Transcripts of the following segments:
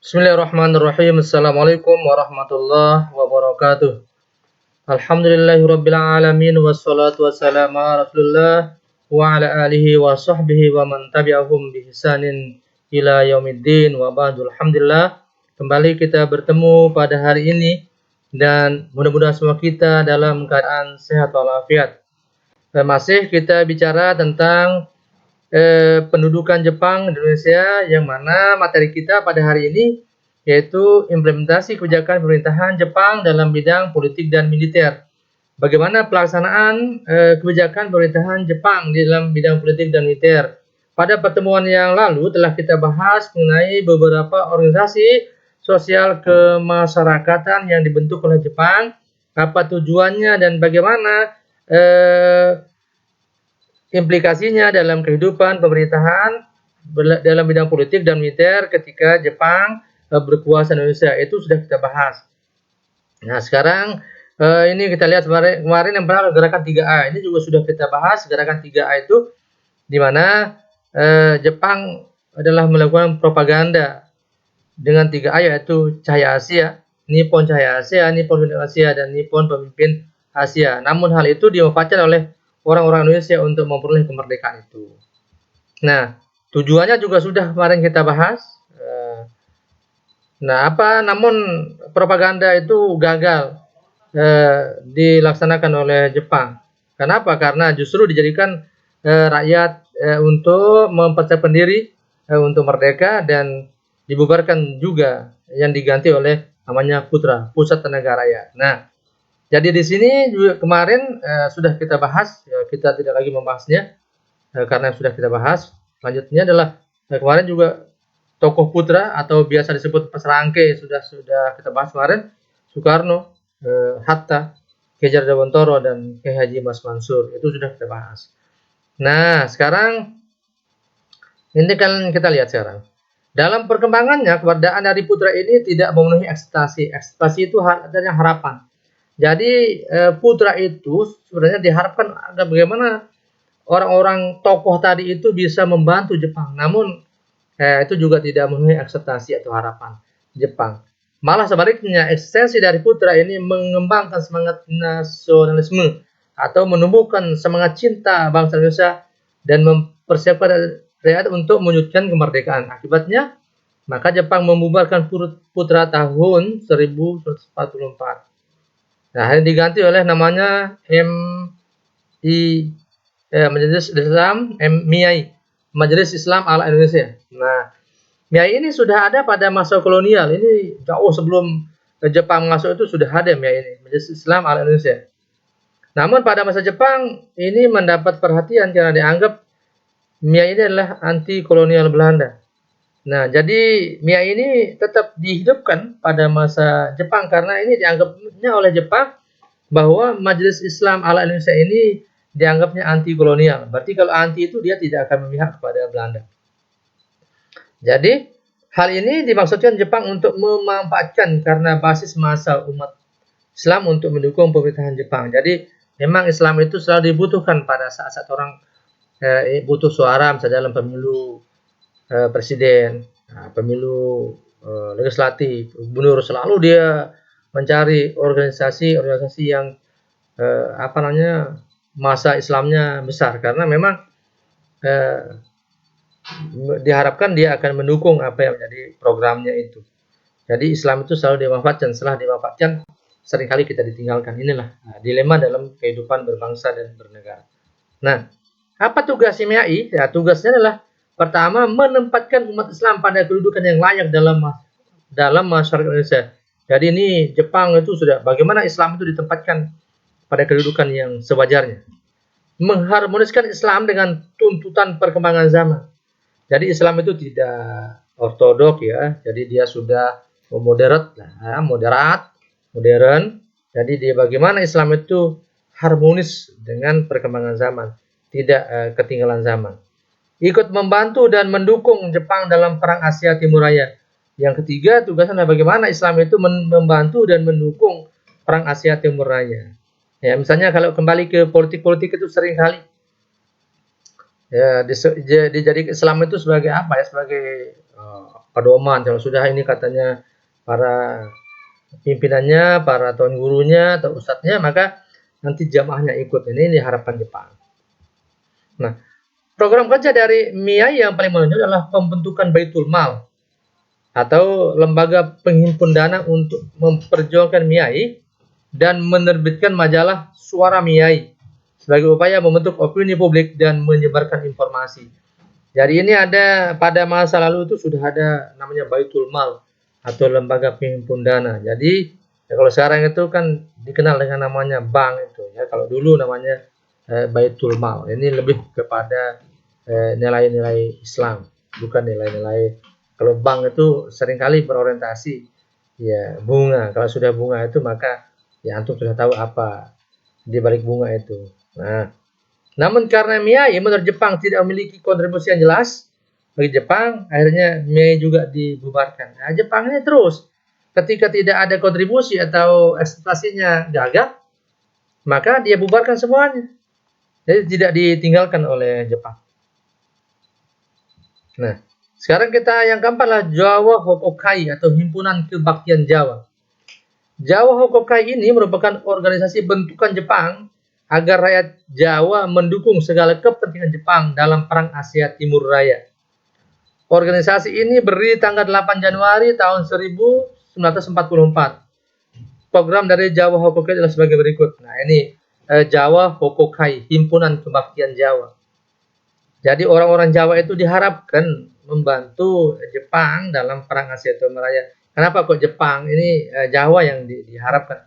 Bismillahirrahmanirrahim. Assalamualaikum warahmatullahi wabarakatuh. Alhamdulillahirabbil alamin wassalatu wassalamu ala Rasulillah wa ala alihi wa sahbihi wa man tabi'ahum bi ihsanin ila yaumiddin wa ba'du. Alhamdulillah, kembali kita bertemu pada hari ini dan mudah-mudahan semua kita dalam keadaan sehat walafiat. Masih kita bicara tentang pendudukan Jepang di Indonesia, yang mana materi kita pada hari ini yaitu implementasi kebijakan pemerintahan Jepang dalam bidang politik dan militer. Bagaimana pelaksanaan kebijakan pemerintahan Jepang di dalam bidang politik dan militer. Pada pertemuan yang lalu telah kita bahas mengenai beberapa organisasi sosial kemasyarakatan yang dibentuk oleh Jepang, apa tujuannya dan bagaimana implikasinya dalam kehidupan pemerintahan dalam bidang politik dan militer ketika Jepang berkuasa di Indonesia. Itu sudah kita bahas. Nah, sekarang ini kita lihat kemarin yang pernah gerakan 3A. Ini juga sudah kita bahas. Gerakan 3A itu di mana Jepang adalah melakukan propaganda dengan 3A, yaitu Cahaya Asia, Nippon Cahaya Asia, Nippon Pemimpin Asia, dan Nippon Pemimpin Asia. Namun hal itu dimanfaatkan oleh orang-orang Indonesia untuk memperoleh kemerdekaan itu. Nah, tujuannya juga sudah kemarin kita bahas. Namun propaganda itu gagal dilaksanakan oleh Jepang. Kenapa? Karena justru dijadikan rakyat untuk mempersiapkan diri untuk merdeka, dan dibubarkan juga, yang diganti oleh namanya Putra, Pusat Tenaga Rakyat. Nah, jadi di sini juga kemarin sudah kita bahas, kita tidak lagi membahasnya karena sudah kita bahas. Selanjutnya adalah kemarin juga tokoh Putra atau biasa disebut Pasrangke sudah kita bahas kemarin, Soekarno, Hatta, Ki Hajar Dewantara, dan Ki Haji Mas Mansur, itu sudah kita bahas. Nah, sekarang ini kan kita lihat sekarang. Dalam perkembangannya, keberadaan dari Putra ini tidak memenuhi ekspektasi. Ekspektasi itu adanya harapan. Jadi Putra itu sebenarnya diharapkan agar bagaimana orang-orang tokoh tadi itu bisa membantu Jepang. Namun itu juga tidak memenuhi ekspektasi atau harapan Jepang. Malah sebaliknya, eksistensi dari Putra ini mengembangkan semangat nasionalisme atau menumbuhkan semangat cinta bangsa Indonesia dan mempersiapkan rakyat untuk mewujudkan kemerdekaan. Akibatnya, maka Jepang membubarkan Putra tahun 1944. Nah, ini diganti oleh namanya Majelis Islam MIAI, Majelis Islam ala Indonesia. Nah, MIAI ini sudah ada pada masa kolonial. Ini jauh sebelum Jepang masuk itu sudah ada MIAI ini, Majelis Islam ala Indonesia. Namun pada masa Jepang ini mendapat perhatian karena dianggap MIAI ini adalah anti kolonial Belanda. Nah, jadi MIAI ini tetap dihidupkan pada masa Jepang karena ini dianggapnya oleh Jepang bahwa Majelis Islam ala Indonesia ini dianggapnya anti kolonial. Berarti kalau anti itu dia tidak akan memihak kepada Belanda. Jadi hal ini dimaksudkan Jepang untuk memanfaatkan karena basis massa umat Islam untuk mendukung pemerintahan Jepang. Jadi memang Islam itu selalu dibutuhkan pada saat-saat orang butuh suara, misalnya dalam pemilu presiden, pemilu legislatif, gubernur, selalu dia mencari organisasi yang massa Islamnya besar, karena memang diharapkan dia akan mendukung apa yang menjadi programnya itu. Jadi Islam itu selalu dimanfaatkan, setelah dimanfaatkan seringkali kita ditinggalkan. Inilah dilema dalam kehidupan berbangsa dan bernegara. Nah, apa tugas MIAI? Ya, tugasnya adalah pertama, menempatkan umat Islam pada kedudukan yang layak dalam masyarakat Indonesia. Jadi ini Jepang itu sudah bagaimana Islam itu ditempatkan pada kedudukan yang sewajarnya. Mengharmoniskan Islam dengan tuntutan perkembangan zaman. Jadi Islam itu tidak ortodok ya. Jadi dia sudah moderat, modern. Jadi dia bagaimana Islam itu harmonis dengan perkembangan zaman, tidak ketinggalan zaman. Ikut membantu dan mendukung Jepang dalam Perang Asia Timur Raya. Yang ketiga, tugasnya adalah bagaimana Islam itu membantu dan mendukung Perang Asia Timur Raya. Ya, misalnya kalau kembali ke politik-politik itu seringkali ya dijadikan Islam itu sebagai apa ya? Sebagai pedoman. Kalau sudah ini katanya para pimpinannya, para tuan gurunya atau ustadznya, maka nanti jamaahnya ikut. Ini harapan Jepang. Nah, program kerja dari MIAI yang paling menonjol adalah pembentukan Baitul Mal atau lembaga penghimpun dana untuk memperjuangkan MIAI dan menerbitkan majalah Suara MIAI sebagai upaya membentuk opini publik dan menyebarkan informasi. Jadi ini ada pada masa lalu itu sudah ada namanya Baitul Mal atau lembaga penghimpun dana. Jadi kalau sekarang itu kan dikenal dengan namanya bank itu ya. Kalau dulu namanya Baitul Mal. Ini lebih kepada nilai-nilai Islam, bukan nilai-nilai. Kalau bank itu seringkali berorientasi ya bunga. Kalau sudah bunga itu maka ya antum sudah tahu apa di balik bunga itu. Nah, namun karena MIAI menurut Jepang tidak memiliki kontribusi yang jelas bagi Jepang, akhirnya MIAI juga dibubarkan. Nah, Jepang ini terus ketika tidak ada kontribusi atau ekspektasinya gagal, maka dia bubarkan semuanya. Jadi tidak ditinggalkan oleh Jepang. Nah, sekarang kita yang keempat adalah Jawa Hokokai atau Himpunan Kebaktian Jawa. Jawa Hokokai ini merupakan organisasi bentukan Jepang agar rakyat Jawa mendukung segala kepentingan Jepang dalam Perang Asia Timur Raya. Organisasi ini berdiri tanggal 8 Januari tahun 1944. Program dari Jawa Hokokai adalah sebagai berikut. Nah, ini Jawa Hokokai, Himpunan Kebaktian Jawa. Jadi orang-orang Jawa itu diharapkan membantu Jepang dalam Perang Asia Timur Raya. Kenapa kok Jepang? Ini Jawa yang diharapkan.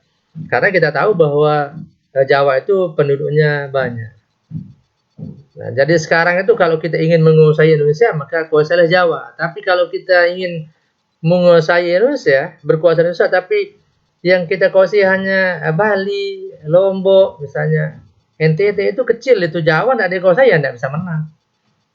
Karena kita tahu bahwa Jawa itu penduduknya banyak. Nah, jadi sekarang itu kalau kita ingin menguasai Indonesia, maka kuasailah Jawa. Tapi kalau kita ingin menguasai Indonesia, berkuasa Indonesia, tapi yang kita kuasai hanya Bali, Lombok, misalnya NTT itu kecil, itu Jawa tidak dikuasai, ya tidak bisa menang.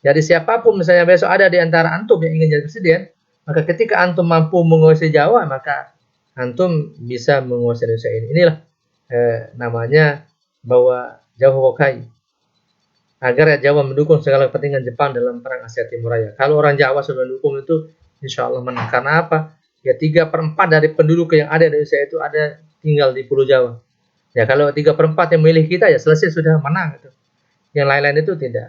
Jadi siapapun misalnya besok ada di antara antum yang ingin jadi presiden, maka ketika antum mampu menguasai Jawa, maka antum bisa menguasai Indonesia ini. Inilah namanya bahwa Jawa Hokokai. Agar Jawa mendukung segala kepentingan Jepang dalam Perang Asia Timur Raya. Kalau orang Jawa sudah mendukung itu, insya Allah menang. Karena apa? Ya 3/4 dari penduduk yang ada di Indonesia itu ada tinggal di Pulau Jawa. Ya kalau 3/4 yang memilih kita, ya selesai, sudah menang. Gitu. Yang lain-lain itu tidak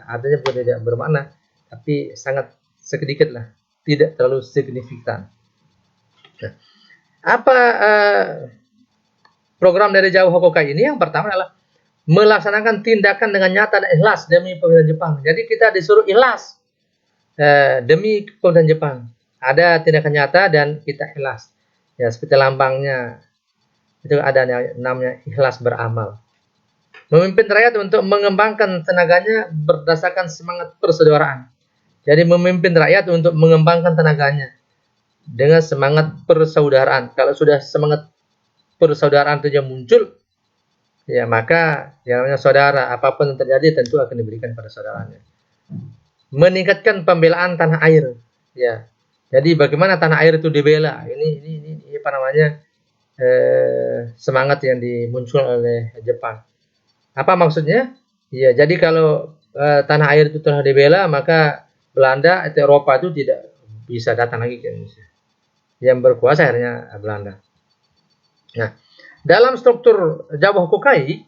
artinya bukan tidak bermakna, tapi sangat sedikit lah, tidak terlalu signifikan. Nah, apa program dari Jawa Hokokai ini? Yang pertama adalah melaksanakan tindakan dengan nyata dan ikhlas demi pemerintahan Jepang. Jadi kita disuruh ikhlas demi pemerintahan Jepang. Ada tindakan nyata dan kita ikhlas. Ya seperti lambangnya itu ada namanya ikhlas beramal. Memimpin rakyat untuk mengembangkan tenaganya berdasarkan semangat persaudaraan. Jadi memimpin rakyat untuk mengembangkan tenaganya dengan semangat persaudaraan. Kalau sudah semangat persaudaraan itu muncul, ya maka yang namanya saudara, apapun yang terjadi tentu akan diberikan pada saudaranya. Meningkatkan pembelaan tanah air, ya. Jadi bagaimana tanah air itu dibela? Ini apa namanya semangat yang dimunculkan oleh Jepang. Apa maksudnya? Ya, jadi kalau tanah air itu telah dibela, maka Belanda atau Eropa itu tidak bisa datang lagi ke Indonesia. Yang berkuasa akhirnya Belanda. Nah, dalam struktur Jawa Hokokai,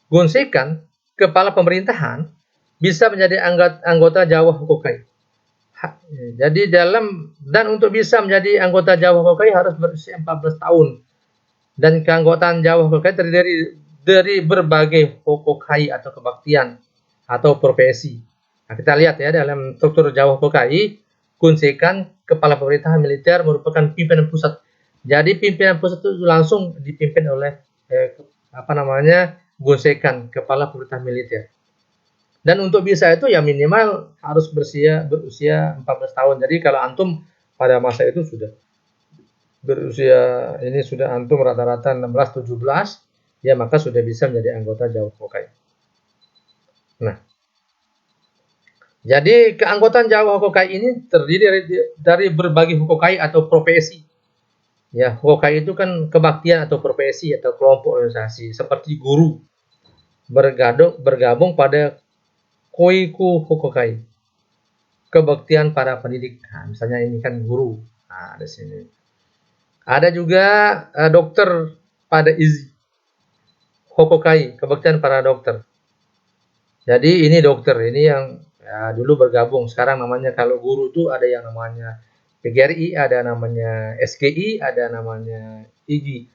Gunsekan, kepala pemerintahan, bisa menjadi anggota Jawa Hokokai. Jadi dan untuk bisa menjadi anggota Jawa Hokokai harus berusia 14 tahun. Dan keanggotaan Jawa Hokokai terdiri dari berbagai Hokokai atau kebaktian atau profesi. Nah, kita lihat ya dalam struktur Jawa Hokokai, Gunsekan, kepala pemerintahan militer merupakan pimpinan pusat. Jadi pimpinan pusat itu langsung dipimpin oleh Gunsekan, kepala pemerintahan militer. Dan untuk bisa itu ya minimal harus berusia 14 tahun. Jadi kalau antum pada masa itu sudah berusia ini sudah antum rata-rata 16-17, ya maka sudah bisa menjadi anggota Jawa Hokokai. Nah, jadi keanggotaan Jawa Hokokai ini terdiri dari berbagai Hokokai atau profesi. Ya, Hokokai itu kan kebaktian atau profesi atau kelompok organisasi seperti guru bergabung pada Koiku Hokokai. kebaktian para pendidik. Nah, misalnya ini kan guru. Nah, di sini. Ada juga dokter pada izi. Hokokai, kebaktian para dokter. Jadi ini dokter, ini yang ya, dulu bergabung. Sekarang namanya kalau guru itu ada yang namanya PGRI, ada namanya SGI, ada namanya IGI.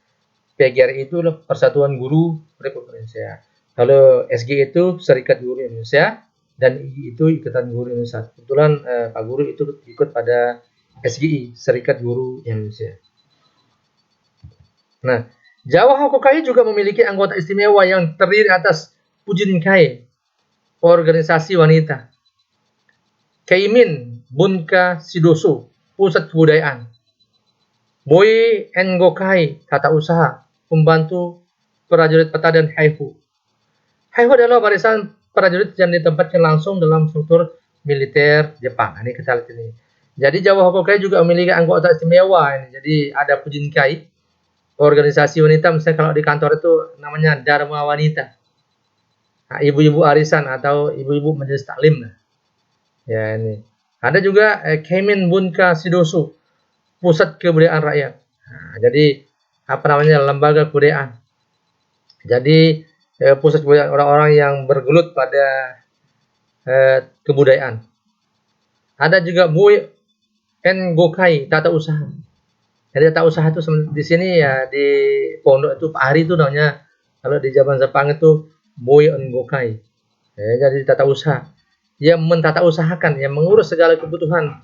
PGRI itu Persatuan Guru Republik Indonesia. Kalau SGI itu Serikat Guru Indonesia dan IGI itu Ikatan Guru Indonesia. Kebetulan Pak Guru itu ikut pada SGI, Serikat Guru Indonesia. Nah, Jawa Hokokai juga memiliki anggota istimewa yang terdiri atas Pujinkai, organisasi wanita. Keimin Bunka Sidoso, pusat kebudayaan. Boy Ngokai, tata usaha, pembantu prajurit peta dan Haihu. Haihu adalah barisan prajurit yang ditempatkan langsung dalam struktur militer Jepang. Ini kita lihat ini. Jadi Jawa Hokokai juga memiliki anggota istimewa ini. Jadi ada Pujinkai, organisasi wanita, misalnya kalau di kantor itu namanya Dharma Wanita. Nah, ibu-ibu arisan atau ibu-ibu majelis taklim. Ya ini. Ada juga Keimin Bunka Sidoso, pusat kebudayaan rakyat. Nah, jadi apa namanya, lembaga kebudayaan. Jadi pusat kebudayaan orang-orang yang bergelut pada kebudayaan. Ada juga Boy Ngokai, tata usaha. Jadi tata usaha itu di sini ya di pondok itu Pak Hari itu namanya, kalau di zaman Jepang itu Boy Ngokai. Ya, jadi tata usaha. Yang mentata usahakan, yang mengurus segala kebutuhan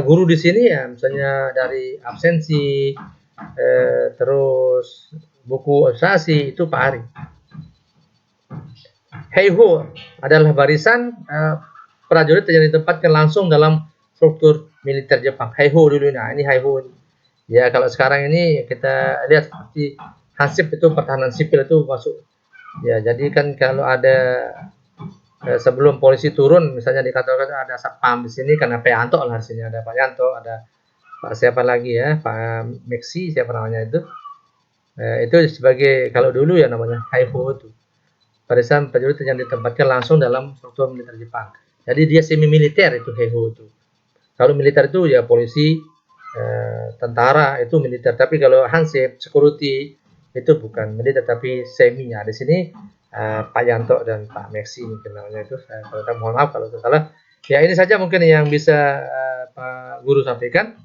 guru di sini ya, misalnya dari absensi, terus buku organisasi itu Pak Ari. Heiho adalah barisan prajurit yang ditempatkan langsung dalam struktur militer Jepang. Heiho dulu, nah ini Heiho. Ya kalau sekarang ini kita lihat seperti Hansip itu pertahanan sipil itu masuk. Ya jadi kan kalau ada sebelum polisi turun, misalnya dikatakan ada satpam di sini, karena Pak Yanto lah di sini, ada Pak Yanto, ada Pak siapa lagi ya, Pak Meksi siapa namanya itu. Itu sebagai kalau dulu ya namanya Haiho itu. Barisan prajurit yang ditempatkan langsung dalam struktur militer Jepang. Jadi dia semi militer itu Heiho itu. Kalau militer itu ya polisi, tentara itu militer. Tapi kalau Hansip, security itu bukan militer tapi seminya. Di sini Pak Yanto dan Pak Meksi mungkin namanya itu. Kalau tak, mohon maaf kalau salah. Ya ini saja mungkin yang bisa Pak Guru sampaikan.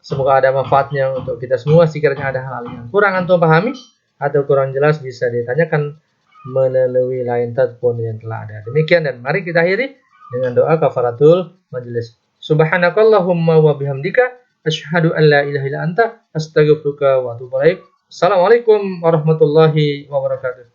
Semoga ada manfaatnya untuk kita semua. Sekiranya ada hal yang kurang antum pahami atau kurang jelas bisa ditanyakan melalui line telepon yang telah ada. Demikian dan mari kita akhiri dengan doa kafaratul majelis. Subhanakallahumma wa bihamdika asyhadu an la ilaha illa anta astaghfiruka wa atubu ilaik. Assalamualaikum warahmatullahi wabarakatuh.